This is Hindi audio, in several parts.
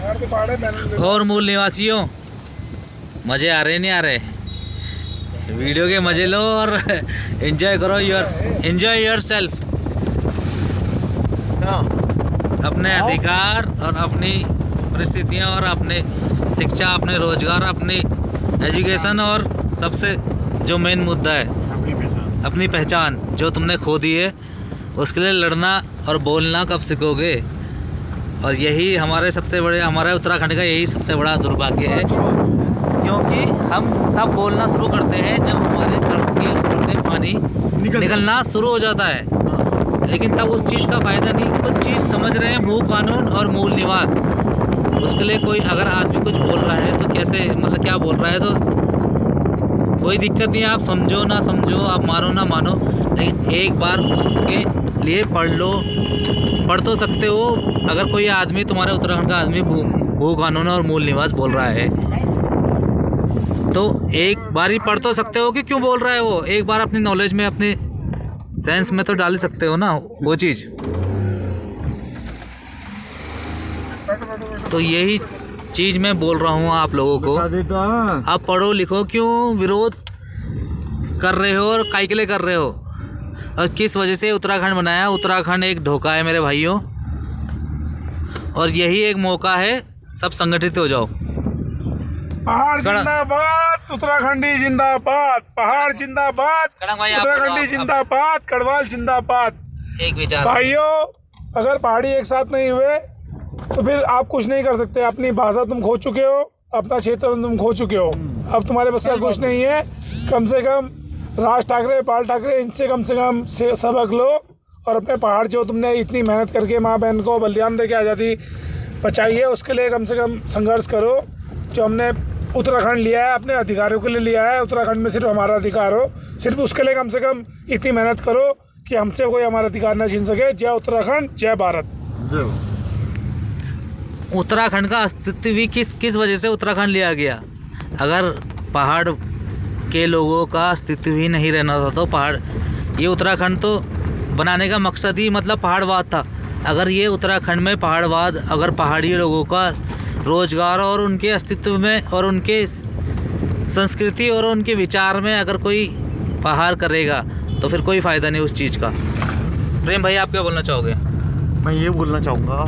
और मूल निवासियों, मज़े आ रहे नहीं आ रहे? वीडियो के मज़े लो और एंजॉय करो, एंजॉय योर सेल्फ। अपने अधिकार और अपनी परिस्थितियाँ और अपने शिक्षा, अपने रोजगार, अपनी एजुकेशन और सबसे जो मेन मुद्दा है अपनी पहचान जो तुमने खो दी है, उसके लिए लड़ना और बोलना कब सीखोगे? और यही हमारे सबसे बड़े, हमारे उत्तराखंड का यही सबसे बड़ा दुर्भाग्य है, क्योंकि हम तब बोलना शुरू करते हैं जब हमारे सर के ऊपर से पानी निकलना शुरू हो जाता है, लेकिन तब उस चीज़ का फ़ायदा नहीं। कुछ चीज़ समझ रहे हैं, भू कानून और मूल निवास, उसके लिए कोई अगर आदमी कुछ बोल रहा है तो कैसे, मतलब क्या बोल रहा है, तो कोई दिक्कत नहीं है। आप समझो ना समझो, आप मानो ना मानो, लेकिन एक बार उसके लिए पढ़ लो। पढ़ तो सकते हो। अगर कोई आदमी, तुम्हारे उत्तराखंड का आदमी भू कानून और मूल निवास बोल रहा है तो एक बार ही पढ़ तो सकते हो कि क्यों बोल रहा है वो। एक बार अपनी नॉलेज में, अपने सेंस में तो डाल ही सकते हो ना वो चीज़। तो यही चीज़ मैं बोल रहा हूँ आप लोगों को। आप पढ़ो लिखो, क्यों विरोध कर रहे हो और काहे के लिए कर रहे हो, और किस वजह से उत्तराखंड बनाया। उत्तराखंड एक धोखा है मेरे भाइयों, और यही एक मौका है, सब संगठित हो जाओ। पहाड़ जिंदाबाद, उत्तराखंडी जिंदाबाद, पहाड़ जिंदाबाद, उत्तराखंडी जिंदाबाद, गढ़वाल जिंदाबाद। एक विचार भाइयों, अगर पहाड़ी एक साथ नहीं हुए तो फिर आप कुछ नहीं कर सकते। अपनी भाषा तुम खो चुके हो, अपना क्षेत्र तुम खो चुके हो, अब तुम्हारे बस का कुछ नहीं है। कम से कम राज ठाकरे, बाल ठाकरे, इनसे कम से कम सबक लो और अपने पहाड़ जो तुमने इतनी मेहनत करके माँ बहन को बलिदान दे के आज़ादी बचाई है, उसके लिए कम से कम संघर्ष करो। जो हमने उत्तराखंड लिया है अपने अधिकारों के लिए लिया है, उत्तराखंड में सिर्फ हमारा अधिकार हो, सिर्फ उसके लिए कम से कम इतनी मेहनत करो कि हमसे कोई हमारा अधिकार न छीन सके। जय उत्तराखंड, जय भारत। उत्तराखंड का अस्तित्व भी किस वजह से उत्तराखंड लिया गया। अगर पहाड़ के लोगों का अस्तित्व ही नहीं रहना था तो पहाड़, ये उत्तराखंड तो बनाने का मकसद ही मतलब पहाड़वाद था। अगर ये उत्तराखंड में पहाड़वाद, अगर पहाड़ी लोगों का रोजगार और उनके अस्तित्व में और उनके संस्कृति और उनके विचार में अगर कोई पहाड़ करेगा तो फिर कोई फ़ायदा नहीं उस चीज़ का। प्रेम भाई, आप क्या बोलना चाहोगे? मैं ये बोलना चाहूँगा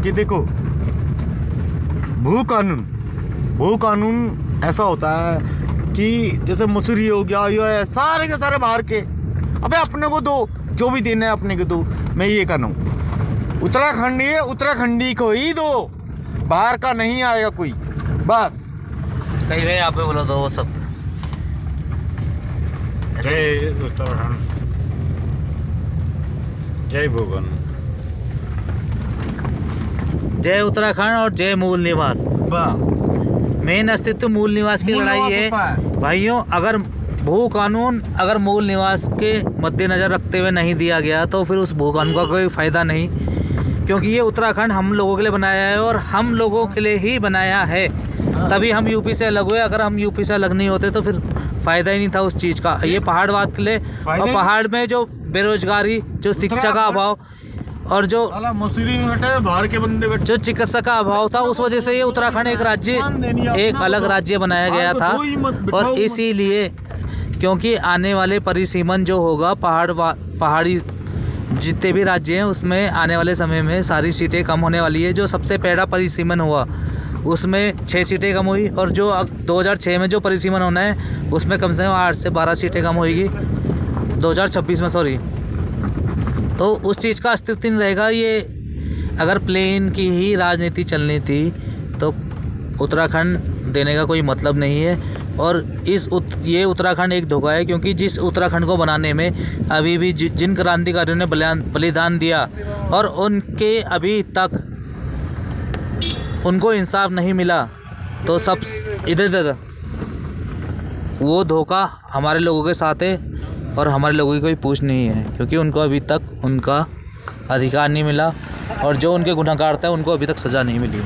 कि देखो, भू कानून ऐसा होता है कि जैसे मसूरी हो गया, ये सारे के सारे बाहर के, अबे अपने को दो, जो भी देना है अपने को दो। मैं ये कहना हूँ, उत्तराखंड ये उत्तराखंडी को ही दो, बाहर का नहीं आएगा कोई। बस कहीं गए आप भी बोलो दो वो शब्द। जय उत्तराखंड, जय भूगन, जय उत्तराखंड और जय मूल निवास। मेन अस्तित्व मूल निवास की लड़ाई है भाइयों। अगर भू कानून अगर मूल निवास के मद्देनज़र रखते हुए नहीं दिया गया तो फिर उस भू कानून का कोई फ़ायदा नहीं, क्योंकि ये उत्तराखंड हम लोगों के लिए बनाया है और हम लोगों के लिए ही बनाया है, तभी हम यूपी से अलग हुए। अगर हम यूपी से अलग नहीं होते तो फिर फ़ायदा ही नहीं था उस चीज़ का। ये पहाड़वाद के लिए, और पहाड़ में जो बेरोजगारी, जो शिक्षा का अभाव और जो मसूरी में बैठे बाहर के बंदे बैठे, जो चिकित्सा का अभाव था, उस वजह से ये उत्तराखंड एक राज्य, एक अलग राज्य बनाया गया था। और इसीलिए, क्योंकि आने वाले परिसीमन जो होगा, पहाड़ी जितने भी राज्य हैं उसमें आने वाले समय में सारी सीटें कम होने वाली है। जो सबसे पहला परिसीमन हुआ उसमें 6 सीटें कम हुई, और जो 2006 में जो परिसीमन होना है उसमें कम से कम 8 से 12 सीटें कम होगी 2026 में, सॉरी। तो उस चीज़ का अस्तित्व नहीं रहेगा। ये अगर प्लेन की ही राजनीति चलनी थी तो उत्तराखंड देने का कोई मतलब नहीं है। और ये उत्तराखंड एक धोखा है, क्योंकि जिस उत्तराखंड को बनाने में अभी भी जिन क्रांतिकारियों ने बलिदान दिया और उनके अभी तक उनको इंसाफ नहीं मिला, तो सब इधर वो धोखा हमारे लोगों के साथ है और हमारे लोगों की कोई पूछ नहीं है, क्योंकि उनको अभी तक उनका अधिकार नहीं मिला और जो उनके गुनहगार थे उनको अभी तक सज़ा नहीं मिली।